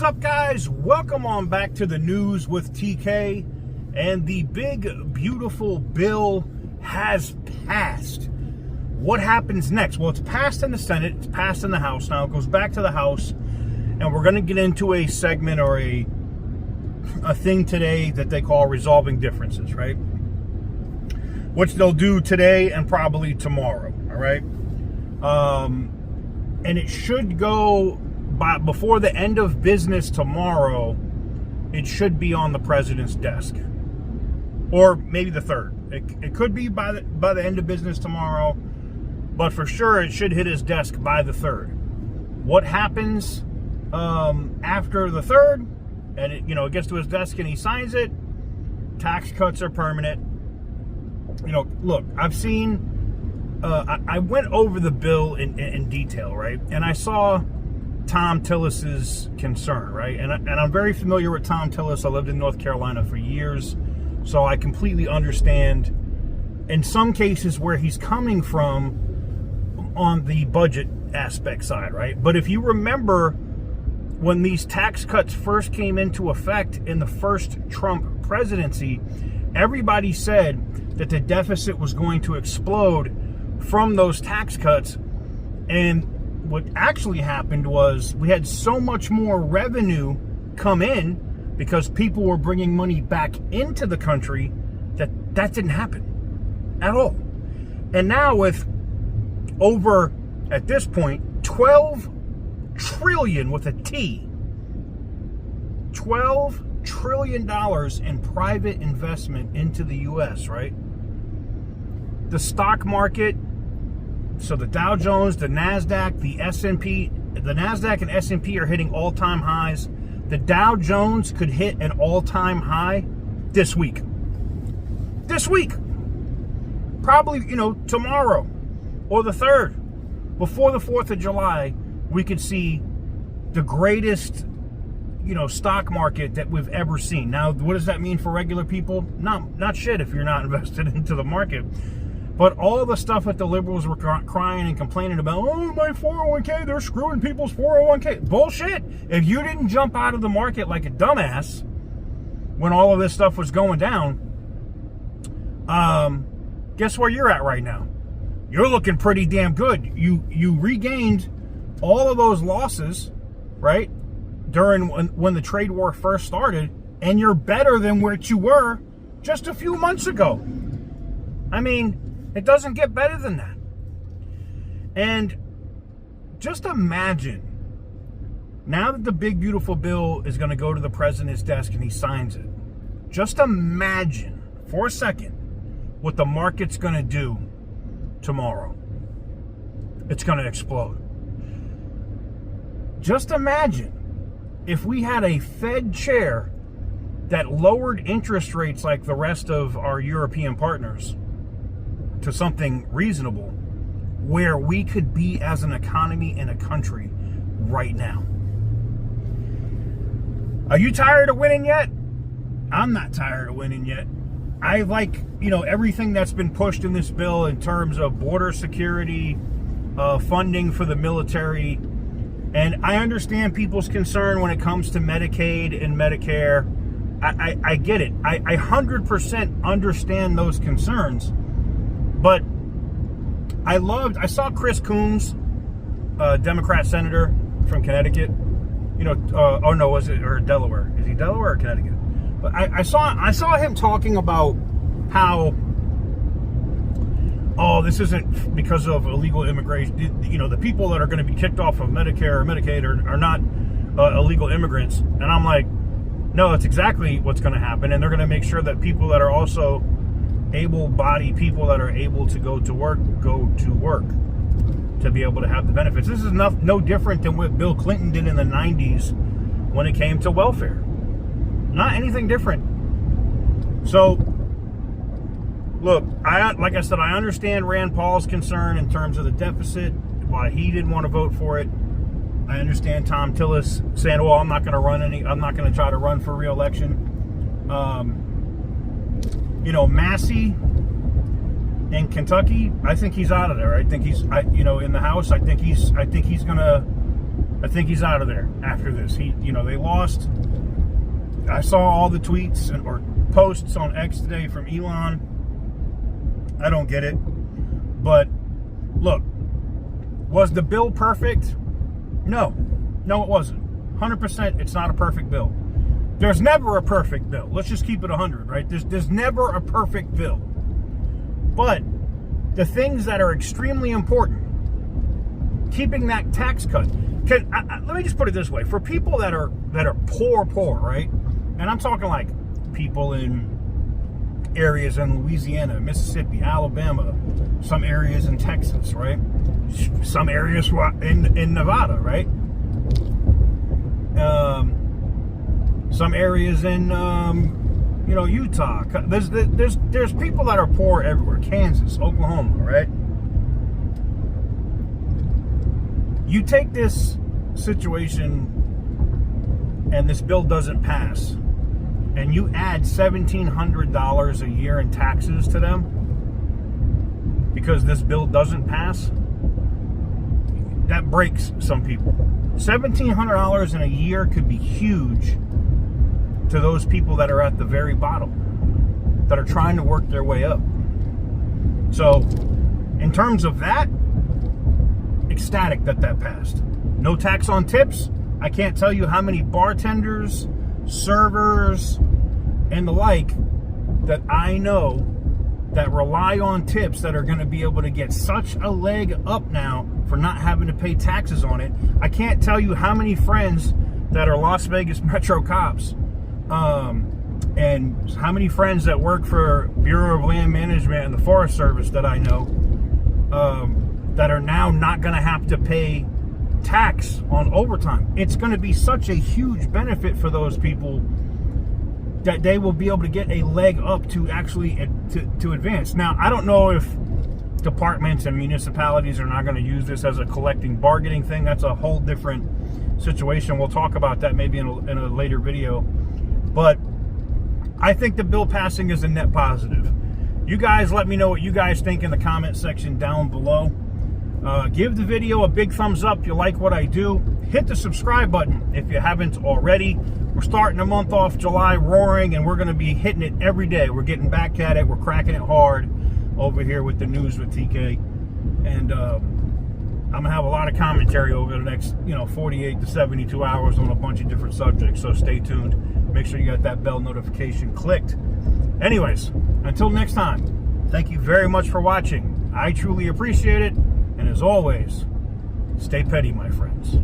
up, guys? Welcome on back to the news with TK. And the big, beautiful bill has passed. What happens next? Well, it's passed in the Senate. It's passed in the House. Now it goes back to the House. And we're going to get into a segment or a thing today that they call resolving differences, right? Which they'll do today and probably tomorrow, all right? And it should go before the end of business tomorrow. It should be on the president's desk, or maybe the 3rd. It could be by the end of business tomorrow, but for sure it should hit his desk by the 3rd. What happens after the 3rd, and it gets to his desk and he signs it? Tax cuts are permanent. Look, I've seen. I went over the bill in detail, right? And I saw Thom Tillis's concern, right? And I'm very familiar with Thom Tillis. I lived in North Carolina for years, so I completely understand in some cases where he's coming from on the budget aspect side, right? But if you remember when these tax cuts first came into effect in the first Trump presidency, everybody said that the deficit was going to explode from those tax cuts. And what actually happened was we had so much more revenue come in because people were bringing money back into the country that didn't happen at all. And now with over, at this point, 12 trillion with a T, $12 trillion in private investment into the U.S., right? The stock market, so the Dow Jones, the NASDAQ, the S&P, the NASDAQ and S&P are hitting all-time highs. The Dow Jones could hit an all-time high this week. This week. Probably, tomorrow or the 3rd. Before the 4th of July, we could see the greatest, stock market that we've ever seen. Now, what does that mean for regular people? Not shit if you're not invested into the market. But all the stuff that the liberals were crying and complaining about, oh, my 401k, they're screwing people's 401k. Bullshit. If you didn't jump out of the market like a dumbass when all of this stuff was going down, guess where you're at right now? You're looking pretty damn good. You regained all of those losses, right, during when the trade war first started, and you're better than where you were just a few months ago. I mean, it doesn't get better than that. And just imagine, now that the big, beautiful bill is going to go to the president's desk and he signs it, just imagine for a second what the market's going to do tomorrow. It's going to explode. Just imagine if we had a Fed chair that lowered interest rates like the rest of our European partners to something reasonable, where we could be as an economy in a country right now. Are you tired of winning yet? I'm not tired of winning yet. I like, everything that's been pushed in this bill in terms of border security, funding for the military. And I understand people's concern when it comes to Medicaid and Medicare. I get it. I 100% understand those concerns. But I saw Chris Coons, Democrat senator from Connecticut. Or Delaware? Is he Delaware or Connecticut? But I saw him talking about how, this isn't because of illegal immigration. The people that are going to be kicked off of Medicare or Medicaid are not illegal immigrants. And I'm like, no, that's exactly what's going to happen. And they're going to make sure that people that are also able-bodied people that are able to go to work to be able to have the benefits. This is no different than what Bill Clinton did in the 90s when it came to welfare. Not anything different. So, look, like I said, I understand Rand Paul's concern in terms of the deficit, why he didn't want to vote for it. I understand Thom Tillis saying, well, I'm not going to try to run for re-election. Massey in Kentucky, I think he's out of there. I think he's, in the House, I think he's going to I think he's out of there after this. They lost. I saw all the tweets or posts on X today from Elon. I don't get it. But look, was the bill perfect? No, it wasn't. 100%, it's not a perfect bill. There's never a perfect bill. Let's just keep it 100, right? There's never a perfect bill. But the things that are extremely important, keeping that tax cut. Let me just put it this way: for people that are poor, right? And I'm talking like people in areas in Louisiana, Mississippi, Alabama, some areas in Texas, right? Some areas in Nevada, right? Some areas in Utah. There's people that are poor everywhere. Kansas, Oklahoma, right? You take this situation and this bill doesn't pass, and you add $1,700 a year in taxes to them because this bill doesn't pass, that breaks some people. $1,700 in a year could be huge to those people that are at the very bottom, that are trying to work their way up. So, in terms of that, ecstatic that passed. No tax on tips. I can't tell you how many bartenders, servers, and the like that I know that rely on tips that are going to be able to get such a leg up now for not having to pay taxes on it. I can't tell you how many friends that are Las Vegas Metro cops, and how many friends that work for Bureau of Land Management and the Forest Service that I know, that are now not going to have to pay tax on overtime. It's going to be such a huge benefit for those people that they will be able to get a leg up to actually to advance. Now, I don't know if departments and municipalities are not going to use this as a collecting bargaining thing. That's a whole different situation. We'll talk about that maybe in a later video. But I think the bill passing is a net positive. You guys let me know what you guys think in the comment section down below. Give the video a big thumbs up if you like what I do. Hit the subscribe button if you haven't already. We're starting the month off July roaring, and we're going to be hitting it every day. We're getting back at it. We're cracking it hard over here with the news with TK. And I'm going to have a lot of commentary over the next 48 to 72 hours on a bunch of different subjects. So stay tuned. Make sure you got that bell notification clicked. Anyways, until next time, thank you very much for watching. I truly appreciate it. And as always, stay petty, my friends.